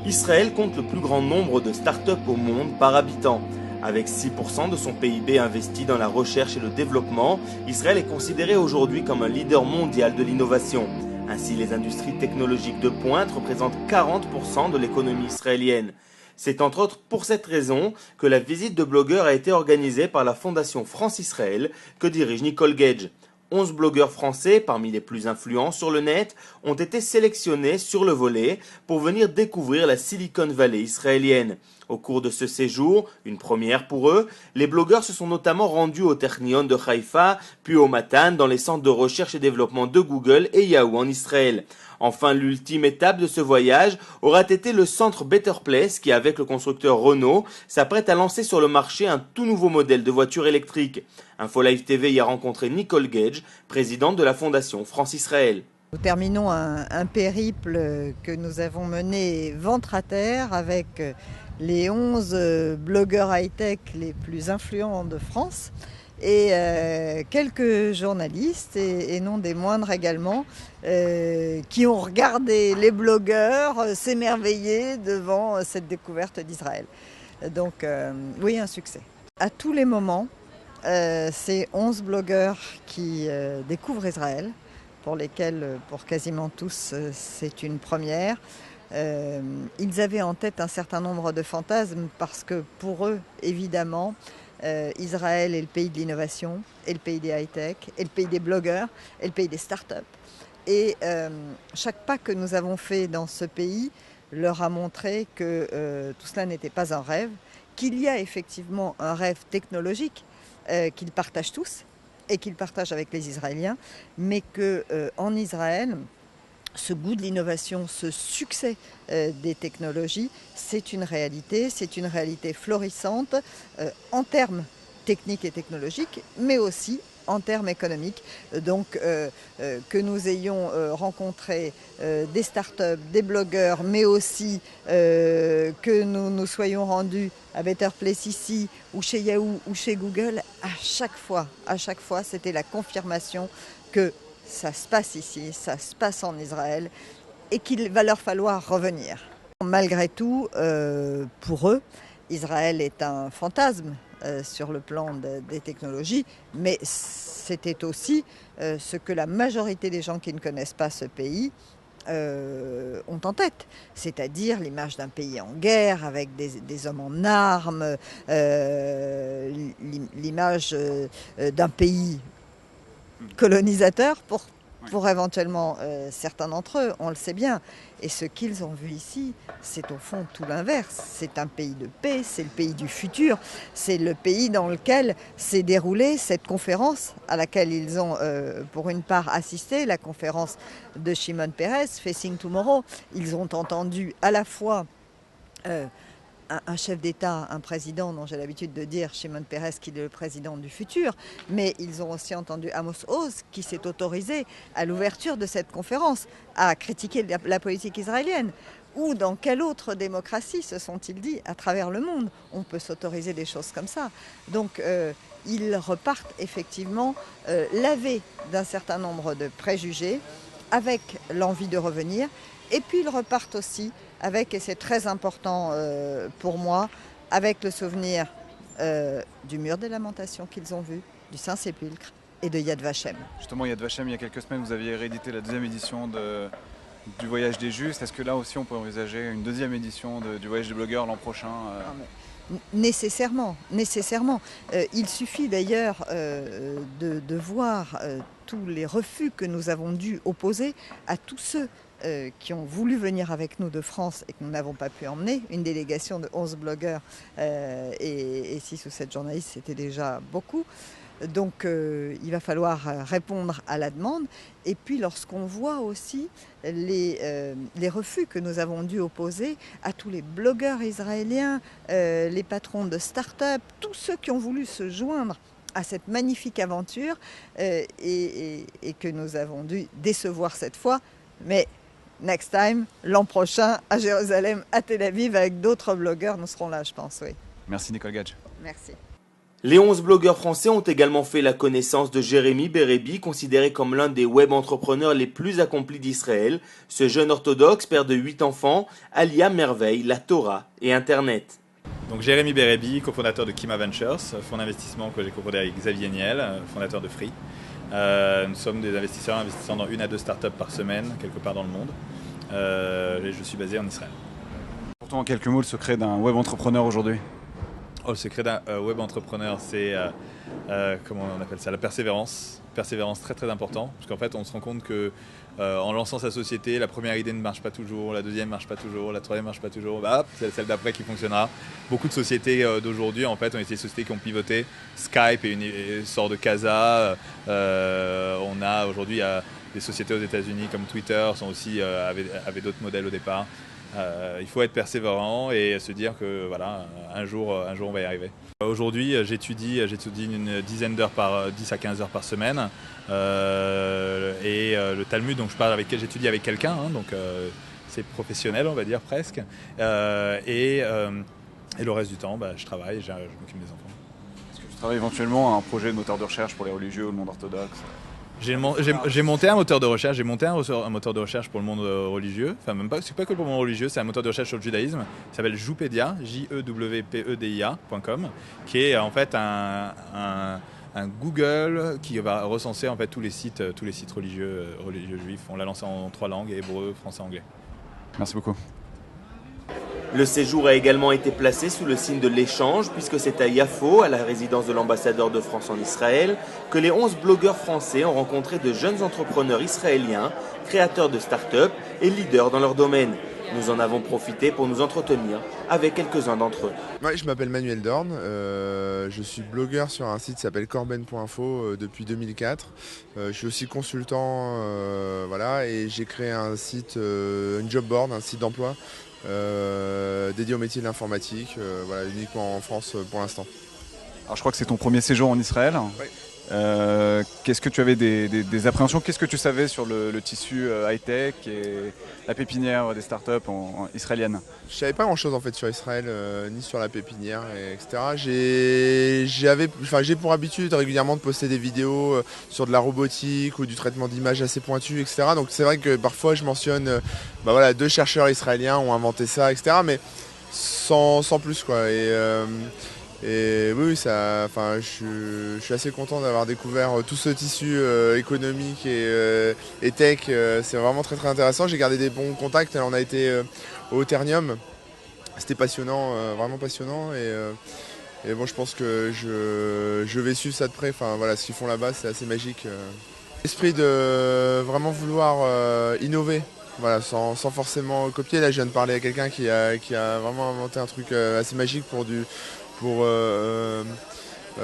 Israël compte le plus grand nombre de start-up au monde par habitant. Avec 6% de son PIB investi dans la recherche et le développement, Israël est considéré aujourd'hui comme un leader mondial de l'innovation. Ainsi, les industries technologiques de pointe représentent 40% de l'économie israélienne. C'est entre autres pour cette raison que la visite de blogueurs a été organisée par la Fondation France-Israël que dirige Nicole Gage. 11 blogueurs français, parmi les plus influents sur le net, ont été sélectionnés sur le volet pour venir découvrir la Silicon Valley israélienne. Au cours de ce séjour, une première pour eux, les blogueurs se sont notamment rendus au Technion de Haïfa, puis au Matan, dans les centres de recherche et développement de Google et Yahoo en Israël. Enfin, l'ultime étape de ce voyage aura été le centre Better Place qui, avec le constructeur Renault, s'apprête à lancer sur le marché un tout nouveau modèle de voiture électrique. InfoLive TV y a rencontré Nicole Gage, présidente de la Fondation France-Israël. Nous terminons un périple que nous avons mené ventre à terre avec les 11 blogueurs high-tech les plus influents de France et quelques journalistes, et non des moindres également, qui ont regardé les blogueurs s'émerveiller devant cette découverte d'Israël. Donc oui, un succès. À tous les moments, c'est 11 blogueurs qui découvrent Israël, pour lesquels, pour quasiment tous, c'est une première. Ils avaient en tête un certain nombre de fantasmes parce que pour eux, évidemment, Israël est le pays de l'innovation, est le pays des high-tech, est le pays des blogueurs, est le pays des start-up. Et chaque pas que nous avons fait dans ce pays leur a montré que tout cela n'était pas un rêve, qu'il y a effectivement un rêve technologique qu'ils partagent tous et qu'ils partagent avec les Israéliens, mais qu'en Israël, ce goût de l'innovation, ce succès des technologies, c'est une réalité florissante en termes techniques et technologiques, mais aussi en termes économiques. Donc que nous ayons rencontré des startups, des blogueurs, mais aussi que nous soyons rendus à Better Place ici, ou chez Yahoo, ou chez Google, à chaque fois, c'était la confirmation que ça se passe ici, ça se passe en Israël, et qu'il va leur falloir revenir. Malgré tout, pour eux, Israël est un fantasme sur le plan des technologies, mais c'était aussi ce que la majorité des gens qui ne connaissent pas ce pays ont en tête, c'est-à-dire l'image d'un pays en guerre avec des hommes en armes, l'image d'un pays colonisateur pour éventuellement certains d'entre eux, on le sait bien. Et ce qu'ils ont vu ici, c'est au fond tout l'inverse. C'est un pays de paix, c'est le pays du futur, c'est le pays dans lequel s'est déroulée cette conférence à laquelle ils ont pour une part assisté, la conférence de Shimon Peres, Facing Tomorrow. Ils ont entendu à la fois un chef d'État, un président dont j'ai l'habitude de dire, Shimon Peres, qu'il est le président du futur, mais ils ont aussi entendu Amos Oz, qui s'est autorisé à l'ouverture de cette conférence à critiquer la politique israélienne. Ou dans quelle autre démocratie, se sont-ils dit, à travers le monde, on peut s'autoriser des choses comme ça. Donc ils repartent effectivement lavés d'un certain nombre de préjugés, avec l'envie de revenir, et puis ils repartent aussi avec, et c'est très important pour moi, avec le souvenir du mur des lamentations qu'ils ont vu, du Saint-Sépulcre et de Yad Vashem. Justement, Yad Vashem, il y a quelques semaines, vous aviez réédité la deuxième édition du Voyage des Justes. Est-ce que là aussi, on peut envisager une deuxième édition du Voyage des blogueurs l'an prochain Nécessairement. Il suffit d'ailleurs de voir tous les refus que nous avons dû opposer à tous ceux qui ont voulu venir avec nous de France et que nous n'avons pas pu emmener. Une délégation de 11 blogueurs et 6 ou 7 journalistes, c'était déjà beaucoup. Donc il va falloir répondre à la demande. Et puis lorsqu'on voit aussi les refus que nous avons dû opposer à tous les blogueurs israéliens, les patrons de start-up, tous ceux qui ont voulu se joindre à cette magnifique aventure et que nous avons dû décevoir cette fois, mais next time, l'an prochain, à Jérusalem, à Tel Aviv, avec d'autres blogueurs, nous serons là, je pense, oui. Merci Nicole Gage. Merci. Les 11 blogueurs français ont également fait la connaissance de Jérémy Bérébi, considéré comme l'un des web entrepreneurs les plus accomplis d'Israël. Ce jeune orthodoxe, père de 8 enfants, allie à merveille la Torah et Internet. Donc Jérémy Bérébi, cofondateur de Kima Ventures, fonds d'investissement que j'ai cofondé avec Xavier Niel, fondateur de Free. Nous sommes des investisseurs investissant dans 1 à 2 startups par semaine, quelque part dans le monde. Et je suis basé en Israël. Pourtant, en quelques mots, le secret d'un web entrepreneur aujourd'hui? Le secret d'un web entrepreneur, c'est comment on appelle ça, la persévérance. Persévérance très très important, parce qu'en fait on se rend compte que en lançant sa société, la première idée ne marche pas toujours, la deuxième ne marche pas toujours, la troisième ne marche pas toujours, c'est celle d'après qui fonctionnera. Beaucoup de sociétés d'aujourd'hui en fait ont été des sociétés qui ont pivoté. Skype sort de Casa, on a aujourd'hui des sociétés aux États-Unis comme Twitter avaient d'autres modèles au départ. Il faut être persévérant et se dire que voilà, un jour on va y arriver. Aujourd'hui, j'étudie une dizaine d'heures 10 à 15 heures par semaine. Le Talmud, donc j'étudie avec quelqu'un, donc c'est professionnel, on va dire presque. Et le reste du temps, je travaille, je m'occupe des enfants. Est-ce que tu travailles éventuellement à un projet de moteur de recherche pour les religieux ou le monde orthodoxe? J'ai monté un moteur de recherche. Un moteur de recherche pour le monde religieux. Enfin, même pas. C'est pas que pour le monde religieux. C'est un moteur de recherche sur le judaïsme. Il s'appelle Jewpedia, JEWPEDIA.com, qui est en fait un Google qui va recenser en fait tous les sites religieux juifs. On l'a lancé en 3 langues, hébreu, français, anglais. Merci beaucoup. Le séjour a également été placé sous le signe de l'échange, puisque c'est à Yafo, à la résidence de l'ambassadeur de France en Israël, que les 11 blogueurs français ont rencontré de jeunes entrepreneurs israéliens, créateurs de start-up et leaders dans leur domaine. Nous en avons profité pour nous entretenir avec quelques-uns d'entre eux. Ouais, je m'appelle Manuel Dorn, je suis blogueur sur un site qui s'appelle corben.info depuis 2004. Je suis aussi consultant, et j'ai créé un site, un job board, un site d'emploi dédié au métier de l'informatique, uniquement en France pour l'instant. Alors je crois que c'est ton premier séjour en Israël. Oui. Qu'est-ce que tu avais des appréhensions? Qu'est-ce que tu savais sur le tissu high-tech et la pépinière des startups israéliennes? Je savais pas grand-chose en fait sur Israël, ni sur la pépinière, etc. J'ai pour habitude régulièrement de poster des vidéos sur de la robotique ou du traitement d'images assez pointu, etc. Donc c'est vrai que parfois je mentionne 2 chercheurs israéliens ont inventé ça, etc. Mais sans plus quoi. Et oui, je suis assez content d'avoir découvert tout ce tissu économique et tech. C'est vraiment très très intéressant. J'ai gardé des bons contacts. On a été au Ternium. C'était passionnant, vraiment passionnant. Et bon, je pense que je vais suivre ça de près. Ce qu'ils font là-bas, c'est assez magique. L'esprit de vraiment vouloir innover. Sans forcément copier. Là, je viens de parler à quelqu'un qui a vraiment inventé un truc assez magique pour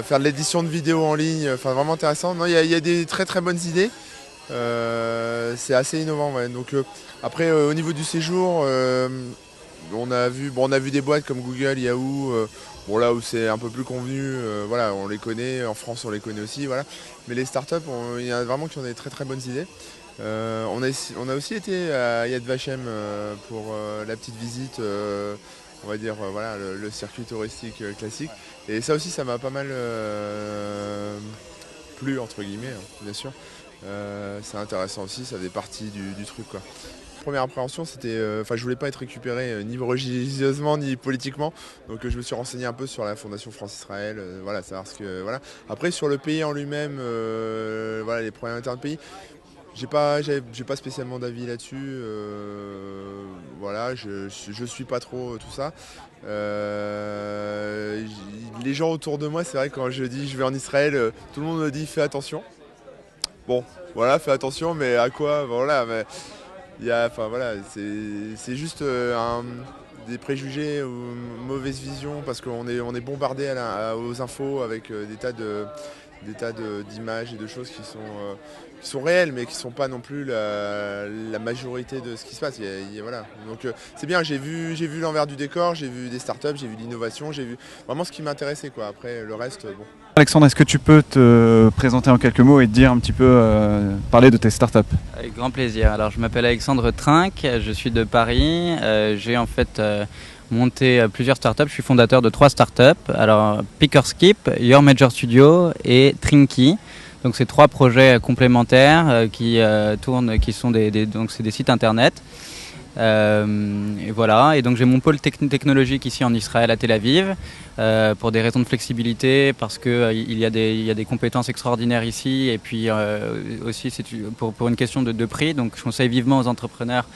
faire de l'édition de vidéos en ligne, vraiment intéressant. Non, il y a des très très bonnes idées. C'est assez innovant. Ouais. Donc après, au niveau du séjour, on a vu des boîtes comme Google, Yahoo, là où c'est un peu plus convenu. On les connaît. En France, on les connaît aussi. Voilà. Mais les startups, il y en a vraiment qui ont des très très bonnes idées. On a aussi été à Yad Vashem pour la petite visite. On va dire le circuit touristique classique. Et ça aussi, ça m'a pas mal plu, entre guillemets, bien sûr. C'est intéressant aussi, ça fait partie du truc, quoi. Première appréhension, c'était, je voulais pas être récupéré ni religieusement ni politiquement, donc je me suis renseigné un peu sur la Fondation France-Israël, savoir ce que, Après, sur le pays en lui-même, les problèmes internes du pays, j'ai pas spécialement d'avis là-dessus. Je suis pas trop tout ça. Les gens autour de moi, c'est vrai que quand je dis je vais en Israël, tout le monde me dit fais attention. Bon, fais attention, mais à quoi? Mais c'est juste des préjugés ou une mauvaise vision parce qu'on est bombardé aux infos avec des tas d'images et de choses qui sont réelles mais qui ne sont pas non plus la majorité de ce qui se passe. Donc c'est bien, j'ai vu l'envers du décor, j'ai vu des startups, j'ai vu l'innovation, j'ai vu vraiment ce qui m'intéressait, quoi. Après le reste, bon. Alexandre, est-ce que tu peux te présenter en quelques mots et te dire un petit peu, parler de tes startups? Avec grand plaisir. Alors je m'appelle Alexandre Trinck, je suis de Paris. J'ai en fait monté plusieurs startups. Je suis fondateur de 3 startups. Alors, Pickerskip, Your Major Studio et Trinky. Donc, c'est 3 projets complémentaires qui tournent, qui sont donc c'est des sites internet. Et voilà. Et donc, j'ai mon pôle technologique ici en Israël, à Tel Aviv, pour des raisons de flexibilité, parce que il y a des compétences extraordinaires ici, et puis aussi c'est pour une question de prix. Donc, je conseille vivement aux entrepreneurs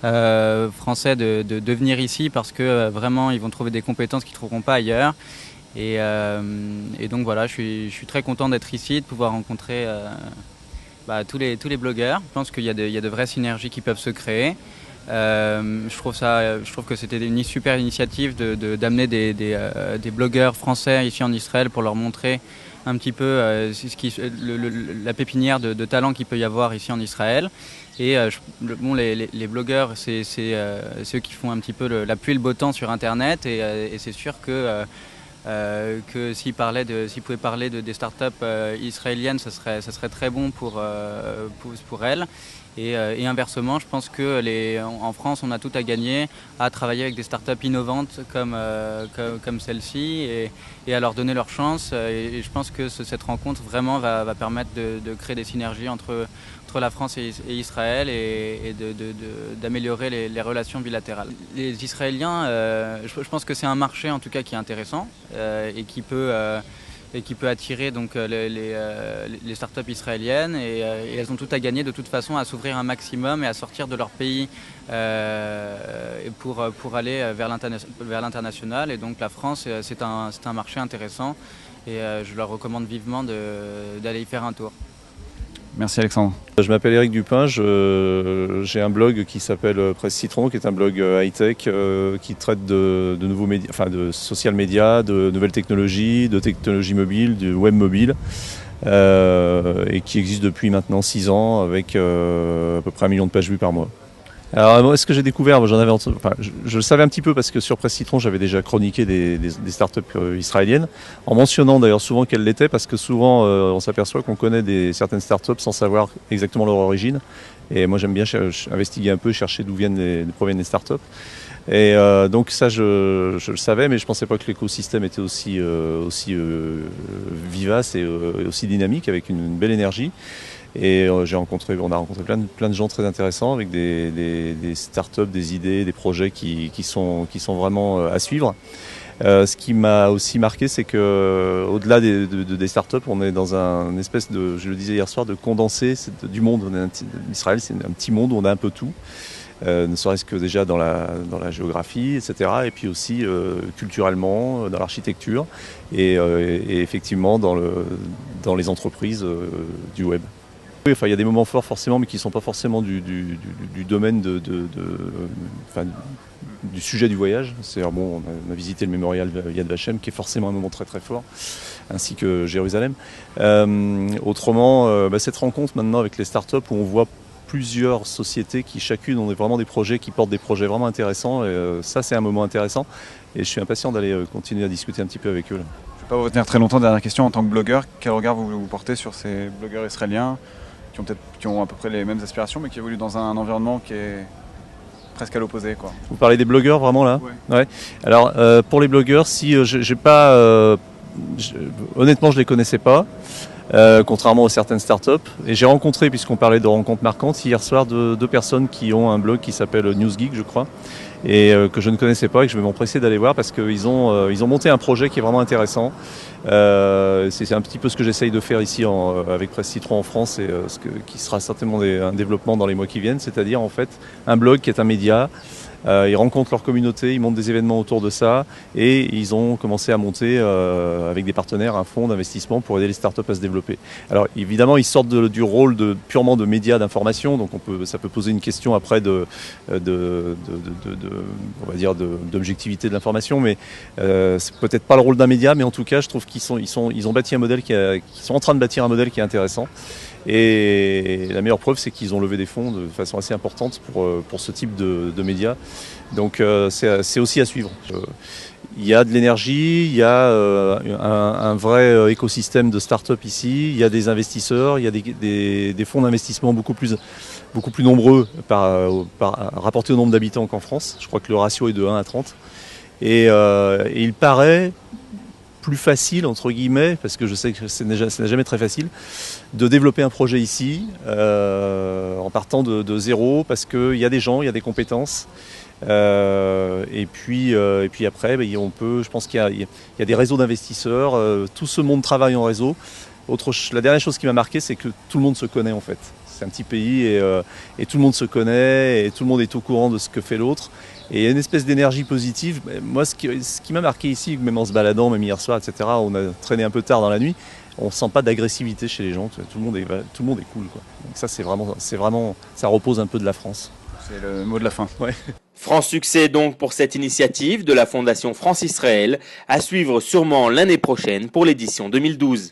français de venir ici, parce que vraiment ils vont trouver des compétences qu'ils ne trouveront pas ailleurs. Et donc voilà, je suis très content d'être ici, de pouvoir rencontrer tous les blogueurs. Je pense qu'il y a de vraies synergies qui peuvent se créer. Je trouve que c'était une super initiative d'amener des blogueurs français ici en Israël pour leur montrer un petit peu la pépinière de talents qu'il peut y avoir ici en Israël. Et les blogueurs, c'est ceux qui font un petit peu la pluie et le beau temps sur Internet, et c'est sûr que s'ils pouvaient parler des startups israéliennes, ça serait très bon pour elles. Et inversement, je pense qu'en France, on a tout à gagner à travailler avec des startups innovantes comme celle-ci, et à leur donner leur chance. Et je pense que cette rencontre vraiment va permettre de créer des synergies entre la France et Israël, et d'améliorer les relations bilatérales. Les Israéliens, je pense que c'est un marché en tout cas qui est intéressant, et qui peut attirer donc les startups israéliennes, et elles ont tout à gagner de toute façon à s'ouvrir un maximum et à sortir de leur pays pour aller vers l'international. Et donc la France, c'est un marché intéressant, et je leur recommande vivement d'aller y faire un tour. Merci Alexandre. Je m'appelle Eric Dupin, j'ai un blog qui s'appelle Presse Citron, qui est un blog high-tech qui traite de nouveaux médias, enfin de social media, de nouvelles technologies, de technologies mobiles, du web mobile, et qui existe depuis maintenant 6 ans avec à peu près 1 million de pages vues par mois. Alors moi, ce que j'ai découvert, je le savais un petit peu, parce que sur Presse Citron, j'avais déjà chroniqué des startups israéliennes, en mentionnant d'ailleurs souvent quelles l'étaient, parce que souvent on s'aperçoit qu'on connaît certaines startups sans savoir exactement leur origine. Et moi j'aime bien investiguer un peu, chercher d'où proviennent les startups. Et donc ça je le savais, mais je pensais pas que l'écosystème était aussi vivace et aussi dynamique, avec une belle énergie. Et on a rencontré plein de gens très intéressants, avec des startups, des idées, des projets qui sont vraiment à suivre. Ce qui m'a aussi marqué, c'est que au-delà des startups, on est dans un espèce de, je le disais hier soir, de condensé du monde. Israël, c'est un petit monde où on a un peu tout. Ne serait-ce que déjà dans la géographie, etc. Et puis aussi culturellement, dans l'architecture, et effectivement dans les entreprises du web. Oui, il y a des moments forts forcément, mais qui ne sont pas forcément du domaine du sujet du voyage. C'est-à-dire, on a visité le mémorial Yad Vashem, qui est forcément un moment très très fort, ainsi que Jérusalem. Autrement, cette rencontre maintenant avec les startups, où on voit plusieurs sociétés qui chacune ont vraiment des projets, qui portent des projets vraiment intéressants. Ça, c'est un moment intéressant, et je suis impatient d'aller continuer à discuter un petit peu avec eux là. Je ne vais pas vous retenir très longtemps. Dernière question, en tant que blogueur, quel regard vous portez sur ces blogueurs israéliens qui ont à peu près les mêmes aspirations, mais qui évoluent dans un environnement qui est presque à l'opposé, quoi. Vous parlez des blogueurs vraiment là ? Ouais. Alors pour les blogueurs, honnêtement je les connaissais pas, contrairement à certaines startups. Et j'ai rencontré, puisqu'on parlait de rencontres marquantes, hier soir deux personnes qui ont un blog qui s'appelle NewsGeek, je crois, et que je ne connaissais pas, et que je vais m'empresser d'aller voir, parce qu'ils ont monté un projet qui est vraiment intéressant. C'est un petit peu ce que j'essaye de faire ici avec Presse Citron en France, et qui sera certainement un développement dans les mois qui viennent, c'est-à-dire en fait un blog qui est un média. Ils rencontrent leur communauté, ils montent des événements autour de ça, et ils ont commencé à monter avec des partenaires un fonds d'investissement pour aider les startups à se développer. Alors évidemment, ils sortent du rôle purement de médias d'information, donc ça peut poser une question après on va dire d'objectivité de l'information, mais c'est peut-être pas le rôle d'un média, mais en tout cas, je trouve ils ont bâti un modèle qu'ils sont en train de bâtir un modèle qui est intéressant. Et la meilleure preuve, c'est qu'ils ont levé des fonds de façon assez importante pour ce type de médias. Donc c'est aussi à suivre. Il y a de l'énergie, il y a un vrai écosystème de start-up ici, il y a des investisseurs, il y a des fonds d'investissement beaucoup plus nombreux rapporté au nombre d'habitants qu'en France. Je crois que le ratio est de 1 à 30. Et il paraît plus facile, entre guillemets, parce que je sais que ce n'est jamais très facile, de développer un projet ici, en partant de zéro, parce qu'il y a des gens, il y a des compétences. Et puis après, je pense qu'il y a des réseaux d'investisseurs, tout ce monde travaille en réseau. La dernière chose qui m'a marqué, c'est que tout le monde se connaît en fait. C'est un petit pays et tout le monde se connaît et tout le monde est au courant de ce que fait l'autre. Et il y a une espèce d'énergie positive. Moi, ce qui m'a marqué ici, même en se baladant, même hier soir, etc., on a traîné un peu tard dans la nuit, on ne sent pas d'agressivité chez les gens. Tout le monde est cool, quoi. Donc ça, c'est vraiment, ça repose un peu de la France. C'est le mot de la fin. Ouais. Franc succès donc pour cette initiative de la Fondation France-Israël, à suivre sûrement l'année prochaine pour l'édition 2012.